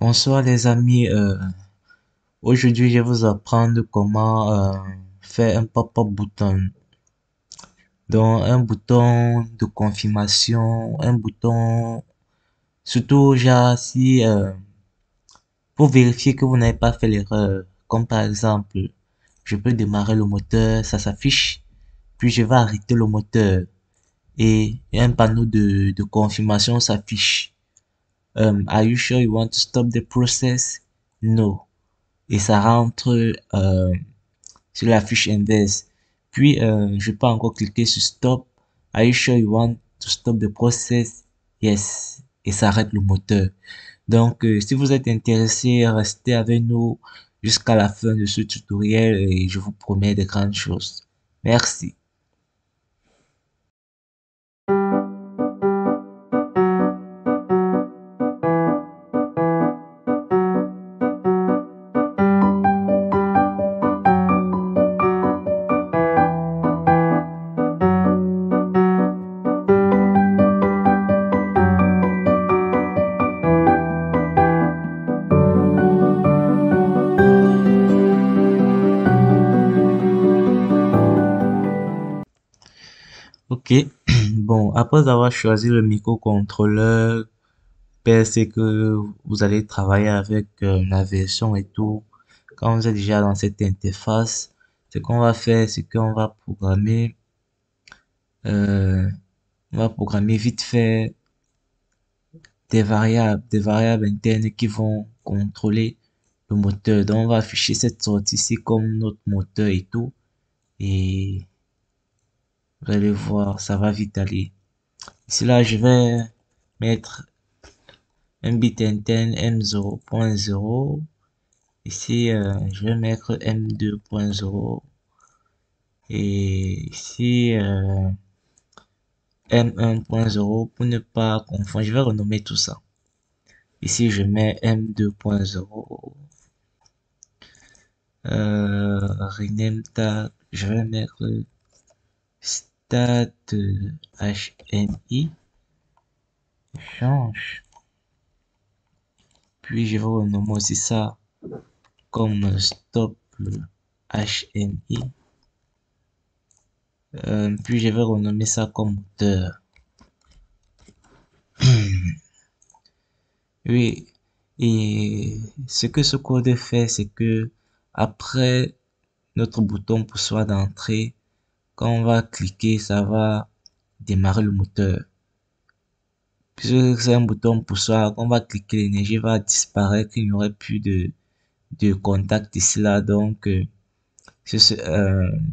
Bonsoir les amis, aujourd'hui je vais vous apprendre comment faire un pop-up button. Donc un bouton de confirmation, un bouton surtout genre si pour vérifier que vous n'avez pas fait l'erreur. Comme par exemple, je peux démarrer le moteur, ça s'affiche, puis je vais arrêter le moteur et un panneau de confirmation s'affiche. Are you sure you want to stop the process? No. Et ça rentre sur la fiche inverse. Puis, je peux encore cliquer sur Stop. Are you sure you want to stop the process? Yes. Et ça arrête le moteur. Donc, si vous êtes intéressé, restez avec nous jusqu'à la fin de ce tutoriel et je vous promets de grandes choses. Merci. Ok. Bon, après avoir choisi le microcontrôleur, c'est que vous allez travailler avec la version et tout. Quand vous êtes déjà dans cette interface, ce qu'on va faire, c'est qu'on euh, on va programmer vite fait des variables internes qui vont contrôler le moteur. Donc, on va afficher cette sortie-ci comme notre moteur et tout. Et vous allez voir, ça va vite aller. Ici, là, je vais mettre un bit interne M0.0. Ici, je vais mettre M2.0 et ici M1.0 pour ne pas confondre. Je vais renommer tout ça. Ici, je mets M2.0. Rename tag. Je vais mettre stat HMI. Change. Puis, je vais renommer aussi ça comme stop HMI. Puis je vais renommer ça comme moteur. Oui, et ce que ce code fait, c'est que après notre bouton poussoir d'entrée, quand on va cliquer, ça va démarrer le moteur. Puisque c'est un bouton poussoir, quand on va cliquer, l'énergie va disparaître, il n'y aurait plus de contact ici là, donc de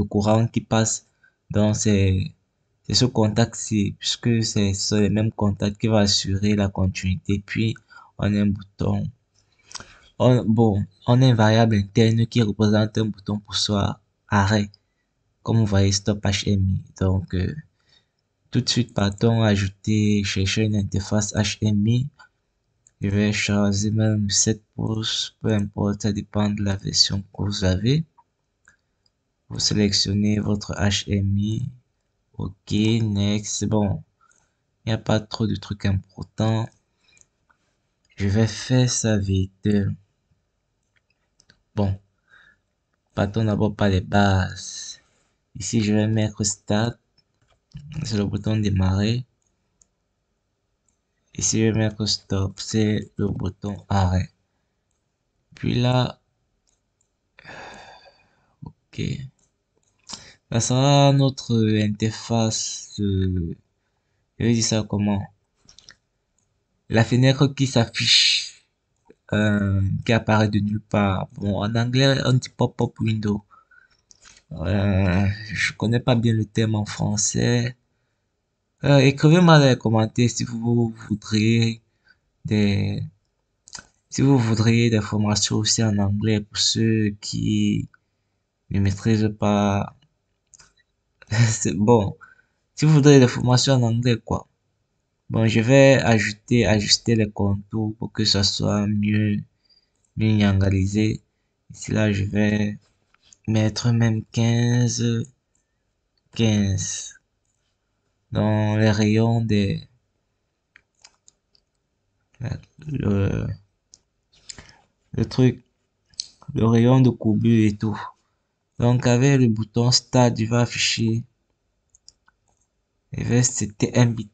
courant qui passe dans c'est ce contact-ci, puisque c'est les mêmes contacts qui va assurer la continuité. Puis, on a un bouton, on a une variable interne qui représente un bouton pour soit arrêt, comme vous voyez, stop HMI. Donc, tout de suite, partons ajouter, chercher une interface HMI. Je vais choisir même 7 pouces, peu importe, ça dépend de la version que vous avez. Vous sélectionnez votre HMI. Ok, next. Bon, il n'y a pas trop de trucs importants. Je vais faire ça vite. Bon, partons d'abord par les bases. Ici, je vais mettre Start. C'est le bouton démarrer. Ici, je vais mettre Stop. C'est le bouton arrêt. Puis là, ok. Ça sera notre interface. Je vais dire ça comment? La fenêtre qui s'affiche, qui apparaît de nulle part. Bon, en anglais, on dit pop-up window. Je connais pas bien le terme en français. Écrivez-moi dans les commentaires des, si vous voudriez des formations aussi en anglais pour ceux qui ne maîtrisent pas. C'est bon. Si vous voudriez des formations en anglais, quoi. Bon, je vais ajuster les contours pour que ça soit mieux nyangalisé. Ici, là, je vais mettre même 15 dans les rayons le, le truc, le rayon de courbure et tout. Donc avec le bouton Start, il va afficher, il va c'était un bit.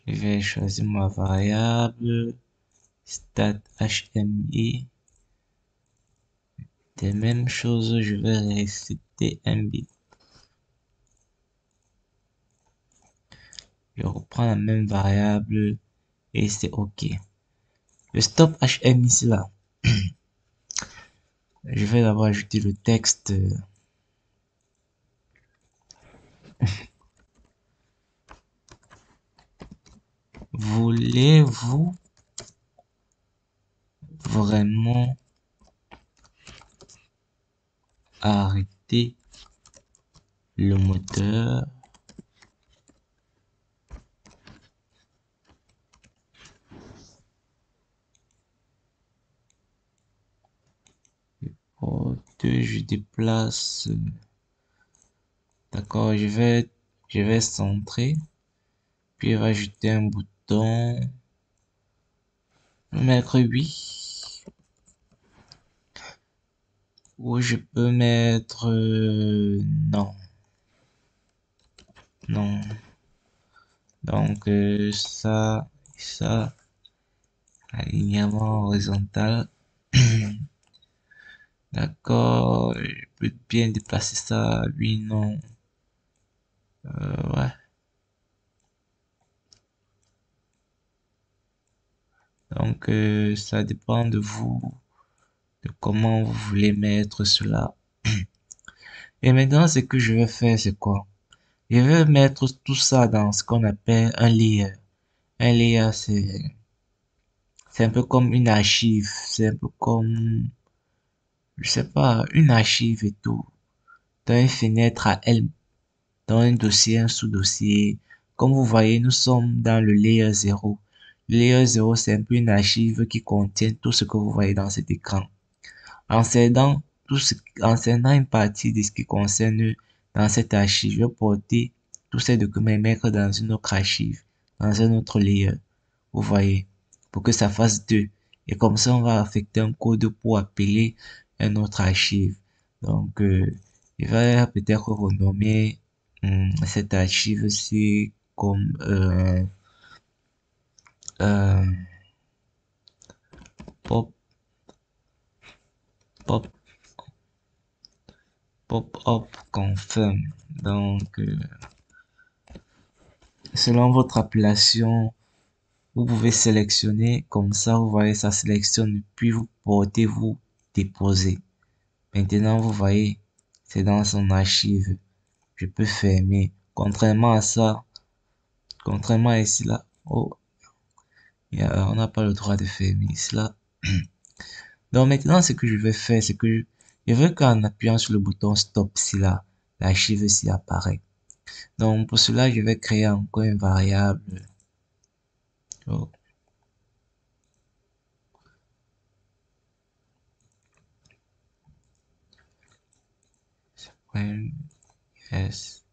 Je vais choisir ma variable stat HMI. Des mêmes choses, je vais rester un bit. Je reprends la même variable et c'est OK. Le stop HM ici là, je vais d'abord ajouter le texte. Voulez-vous vraiment arrêter le moteur? Je déplace. D'accord, je vais centrer. Puis je vais ajouter un bouton. Mettre oui. Ou je peux mettre non. Non. Donc ça, alignement horizontal. D'accord, je peux bien déplacer ça, oui, non. Ouais. Donc ça dépend de vous, de comment vous voulez mettre cela. Et maintenant, ce que je vais faire, c'est quoi? Je vais mettre tout ça dans ce qu'on appelle un layer. Un layer, c'est un peu comme une archive, c'est un peu comme, je sais pas, une archive et tout. Dans une fenêtre à elle, dans un dossier, un sous-dossier. Comme vous voyez, nous sommes dans le layer 0. Le layer 0, c'est un peu une archive qui contient tout ce que vous voyez dans cet écran. En cédant, en cédant une partie de ce qui concerne dans cette archive, je vais porter tous ces documents et mettre dans une autre archive, dans un autre layer. Vous voyez, pour que ça fasse deux. Et comme ça, on va affecter un code pour appeler un autre archive. Donc, il va peut-être renommer cette archive-ci comme euh, pop, pop, pop-up confirm. Donc, selon votre appellation, vous pouvez sélectionner, comme ça, vous voyez, ça sélectionne, puis vous portez, vous déposez. Maintenant, vous voyez, c'est dans son archive. Je peux fermer. Contrairement à ça, contrairement à ici là, oh, on n'a pas le droit de fermer ici là. Donc maintenant, ce que je vais faire, c'est que je veux qu'en appuyant sur le bouton stop ici là, l'archive ici apparaît. Donc pour cela, je vais créer encore une variable. Oh, yes.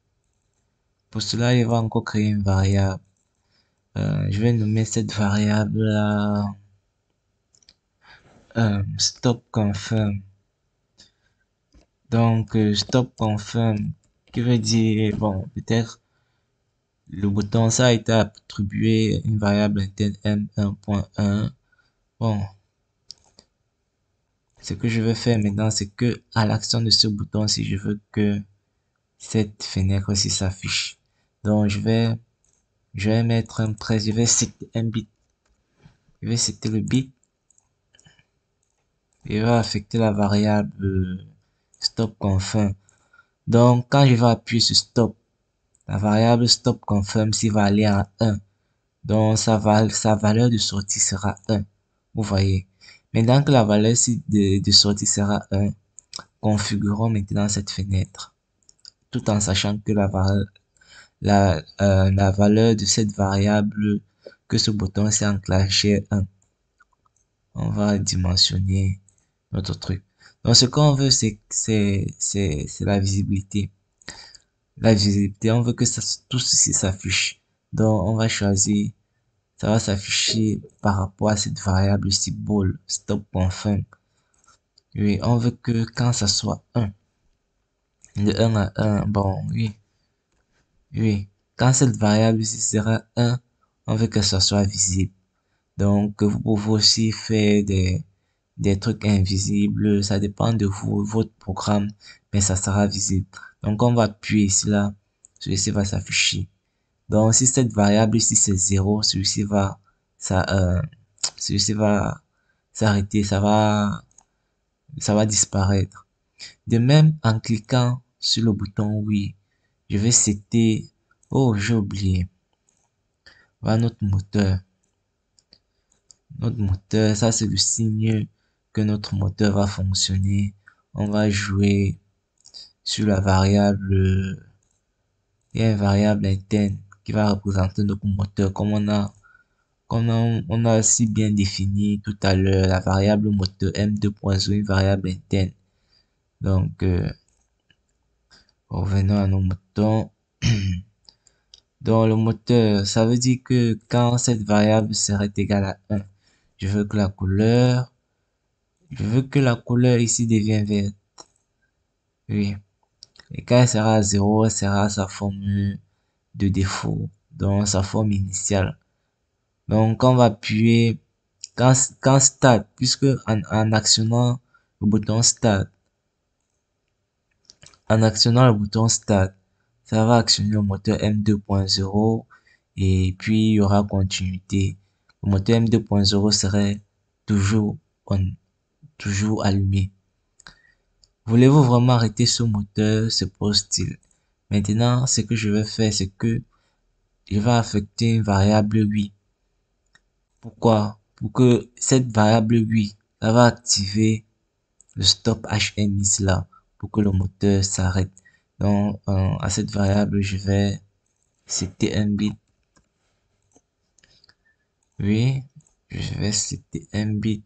Pour cela, il va encore créer une variable. Je vais nommer cette variable là stop confirm. Donc stop confirm qui veut dire bon peut-être le bouton ça a été attribué une variable interne m1.1. Bon, ce que je vais faire maintenant c'est que à l'action de ce bouton si je veux que cette fenêtre-ci s'affiche. Donc je vais mettre un près, je vais citer un bit. Je vais citer le bit. Et va affecter la variable stop confirm. Donc quand je vais appuyer sur stop, la variable stop confirm s'il va aller à 1. Donc sa valeur de sortie sera 1. Vous voyez. Maintenant que la valeur de sortie sera 1, configurons maintenant cette fenêtre. Tout en sachant que la valeur de cette variable que ce bouton s'est enclenché est 1. On va dimensionner notre truc. Donc ce qu'on veut c'est la visibilité. La visibilité, on veut que ça, tout ceci s'affiche. Donc, on va choisir, ça va s'afficher par rapport à cette variable symbole stop.fin. Oui, on veut que quand ça soit 1, de 1 à 1, bon, oui, oui. Quand cette variable ici sera 1, on veut que ça soit visible. Donc, vous pouvez aussi faire des trucs invisibles. Ça dépend de vous, votre programme, mais ça sera visible. Donc, on va appuyer ici là. Celui-ci va s'afficher. Donc, si cette variable ici c'est 0, ça, celui-ci va s'arrêter, ça va disparaître. De même, en cliquant sur le bouton oui, je vais citer, oh, j'ai oublié. Voilà notre moteur. Notre moteur, ça c'est le signe que notre moteur va fonctionner. On va jouer sur la variable, il y a une variable interne qui va représenter notre moteur comme on a si bien défini tout à l'heure la variable moteur M2.0, une variable interne. Donc, revenons à nos moutons. Donc, le moteur, ça veut dire que quand cette variable serait égale à 1, je veux que la couleur ici devienne verte. Oui. Et quand elle sera à 0, elle sera à sa forme de défaut, donc sa forme initiale. Donc, on va appuyer quand start, puisque en actionnant le bouton start, en actionnant le bouton start, ça va actionner le moteur M2.0 et puis il y aura continuité. Le moteur M2.0 serait toujours on, toujours allumé. Voulez-vous vraiment arrêter ce moteur? Se pose-t-il. Maintenant, ce que je vais faire, c'est que je vais affecter une variable 8. Pourquoi? Pour que cette variable 8, ça va activer le stop HMI là pour que le moteur s'arrête. Donc, à cette variable, je vais citer un bit. Oui, je vais citer un bit.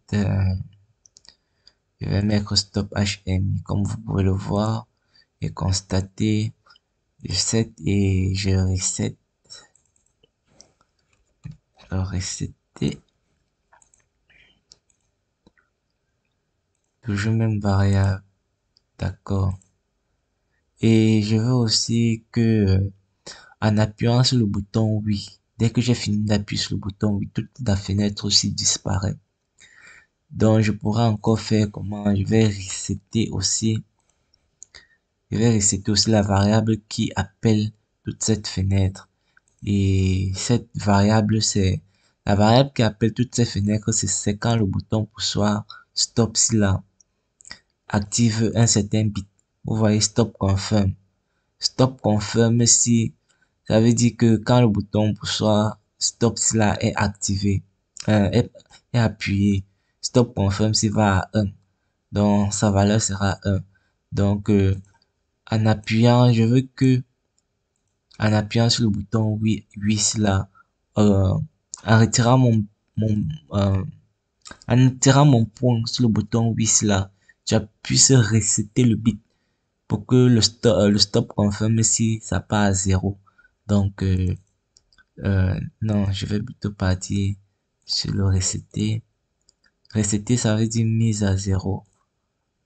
Je vais mettre stop HMI comme vous pouvez le voir et constater. Je set et je reset. Resetter. Toujours même variable. D'accord. Et je veux aussi que en appuyant sur le bouton oui, dès que j'ai fini d'appuyer sur le bouton oui, toute la fenêtre aussi disparaît. Donc je pourrais encore faire comment? Je vais resetter aussi la variable qui appelle toute cette fenêtre. Et cette variable, c'est la variable qui appelle toutes ces fenêtres, c'est quand le bouton poussoir stop si là active un certain bit. Vous voyez stop confirm. Stop confirm si ça veut dire que quand le bouton poussoir stop si là est activé, est appuyé, stop confirm s'il va à 1. Donc sa valeur sera 1. Donc en appuyant, je veux que en appuyant sur le bouton oui, oui là, euh, en retirant mon, euh, en tirant mon poing sur le bouton oui là, j'appuie sur resetter le bit pour que le stop confirme si ça part à 0. Donc, non, je vais plutôt partir sur le resetter. Resetter, ça veut dire mise à 0.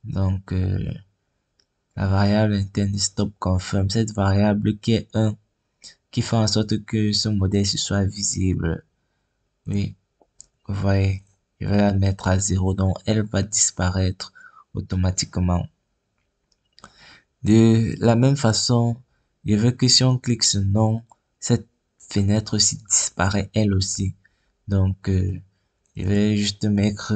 Donc, la variable interne stop confirm, cette variable qui est 1, qui fait en sorte que ce modèle soit visible. Oui, vous voyez, je vais la mettre à 0, donc elle va disparaître automatiquement. De la même façon, je veux que si on clique sur non, cette fenêtre aussi disparaît elle aussi. Donc, je vais juste mettre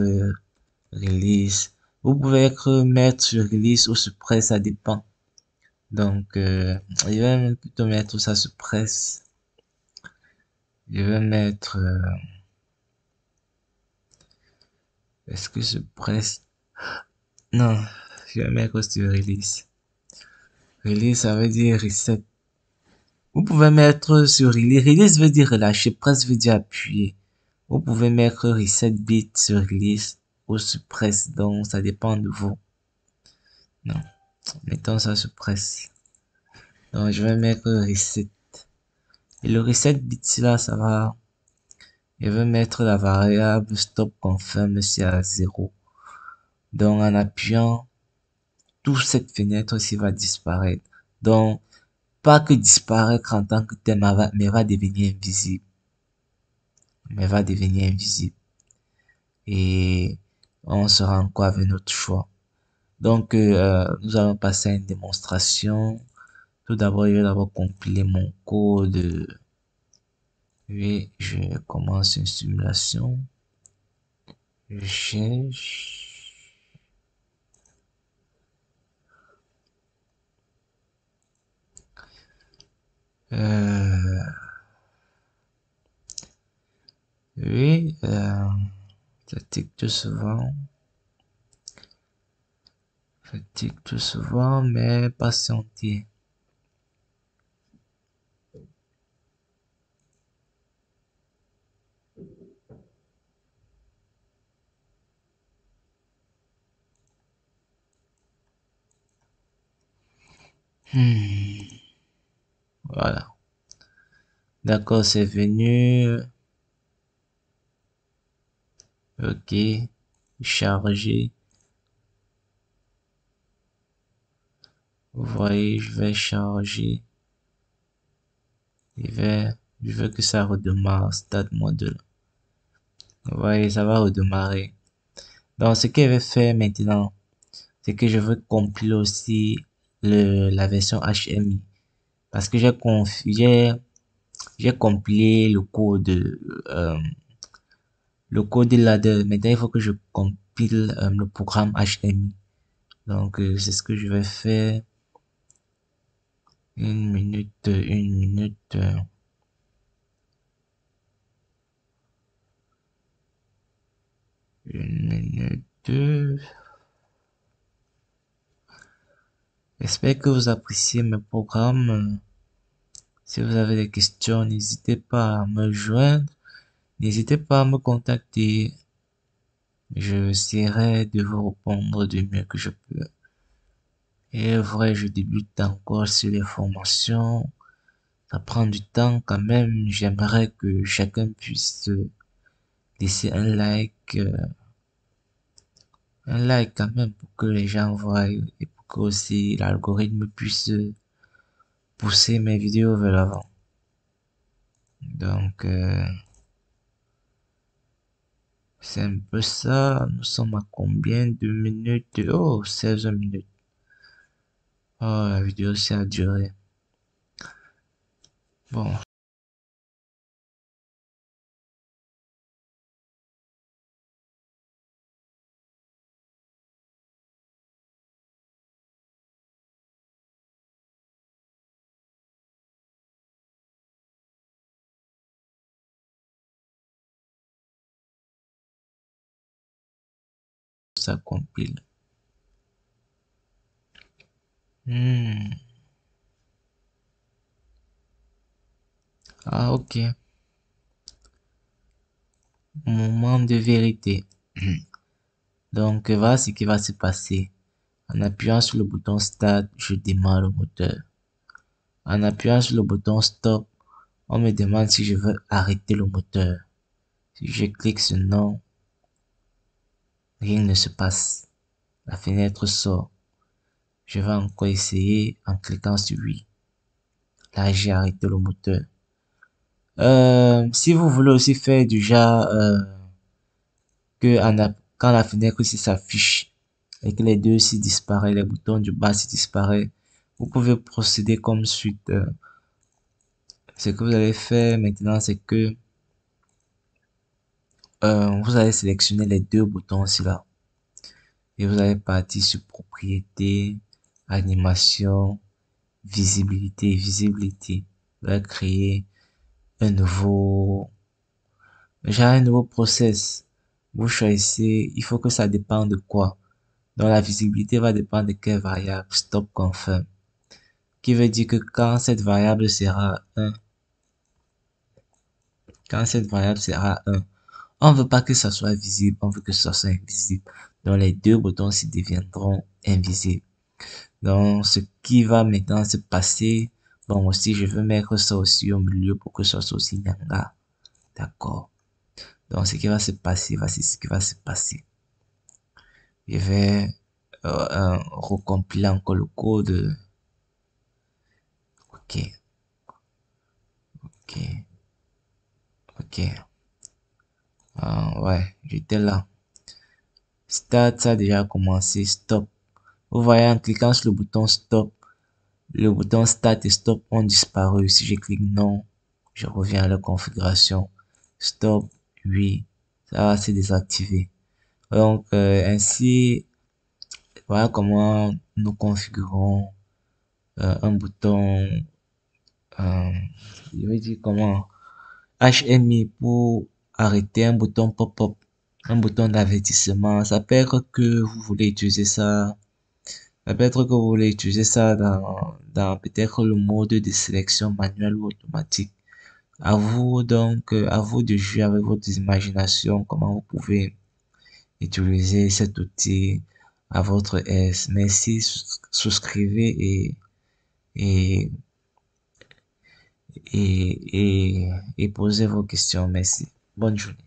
release. Vous pouvez mettre sur release ou sur press, ça dépend. Donc, je vais plutôt mettre ça sur press. Je vais mettre, est-ce que je presse? Non, je vais mettre sur release. Release, ça veut dire reset. Vous pouvez mettre sur release. Release veut dire relâcher, press veut dire appuyer. Vous pouvez mettre reset bit sur release ou sur press, donc ça dépend de vous. Non, mettons ça sur press. Donc, je vais mettre reset. Et le reset bit là, ça va. Je vais mettre la variable stop confirm si à 0. Donc, en appuyant, toute cette fenêtre ci va disparaître. Donc, pas que disparaître en tant que tel, mais va devenir invisible. Mais va devenir invisible. Et on sera encore avec notre choix. Donc, nous allons passer à une démonstration. Tout d'abord, je vais d'abord compiler mon code. Oui, je commence une simulation. Je cherche. Oui, fatigue tout souvent. Fatigue tout souvent, mais patientez. Voilà. D'accord, c'est venu. Ok. Chargé. Vous voyez, je vais charger. Je veux que ça redémarre, stade module. Vous voyez, ça va redémarrer. Donc, ce que je vais faire maintenant, c'est que je veux compiler aussi la version HMI. Parce que j'ai compilé le code là de, maintenant il faut que je compile le programme HMI. Donc, c'est ce que je vais faire. Une minute, une minute. Une minute. J'espère que vous appréciez mes programmes. Si vous avez des questions, n'hésitez pas à me joindre. N'hésitez pas à me contacter. Je essaierai de vous répondre du mieux que je peux. Et vrai, je débute encore sur les formations. Ça prend du temps quand même. J'aimerais que chacun puisse laisser un like quand même pour que les gens voient et pour que aussi l'algorithme puisse pousser mes vidéos vers l'avant. Donc, c'est un peu ça. Nous sommes à combien de minutes? Oh, 16 minutes. Oh, la vidéo, ça a duré. Bon, ça compile. Hmm. Ah, ok. Moment de vérité. Donc, voilà ce qui va se passer. En appuyant sur le bouton Start, je démarre le moteur. En appuyant sur le bouton Stop, on me demande si je veux arrêter le moteur. Si je clique sur Non, rien ne se passe. La fenêtre sort. Je vais encore essayer en cliquant sur Oui. Là, j'ai arrêté le moteur. Si vous voulez aussi faire du genre quand la fenêtre ici s'affiche et que les deux ici disparaissent, les boutons du bas ici disparaissent, vous pouvez procéder comme suite. Ce que vous allez faire maintenant, c'est que vous allez sélectionner les deux boutons ici là et vous allez partir sur propriété, animation, visibilité. Vous allez créer un nouveau, un nouveau process. Vous choisissez, il faut que ça dépende de quoi. Donc la visibilité va dépendre de quelle variable, stop confirm, qui veut dire que quand cette variable sera 1, on veut pas que ça soit visible, on veut que ça soit invisible. Donc les deux boutons ci deviendront invisibles. Donc ce qui va maintenant se passer, Bon, aussi, je veux mettre ça aussi au milieu pour que ça soit aussi Nyanga. D'accord. Donc, ce qui va se passer, voici ce qui va se passer. Je vais recompiler encore le code. Ok, ok, ok. Ouais, j'étais là. Start, ça a déjà commencé. Stop. Vous voyez, en cliquant sur le bouton stop, le bouton start et stop ont disparu. Si je clique non, je reviens à la configuration. Stop, oui, ça va se désactiver. Donc, ainsi, voilà comment nous configurons un bouton, euh, je vais dire comment, HMI pour arrêter un bouton pop-up, un bouton d'avertissement. Ça peut être que vous voulez utiliser ça. Ça peut être que vous voulez utiliser ça dans peut-être le mode de sélection manuelle ou automatique. À vous donc, à vous de jouer avec votre imagination, comment vous pouvez utiliser cet outil à votre aise. Merci, souscrivez et, et posez vos questions. Merci. Bonne journée.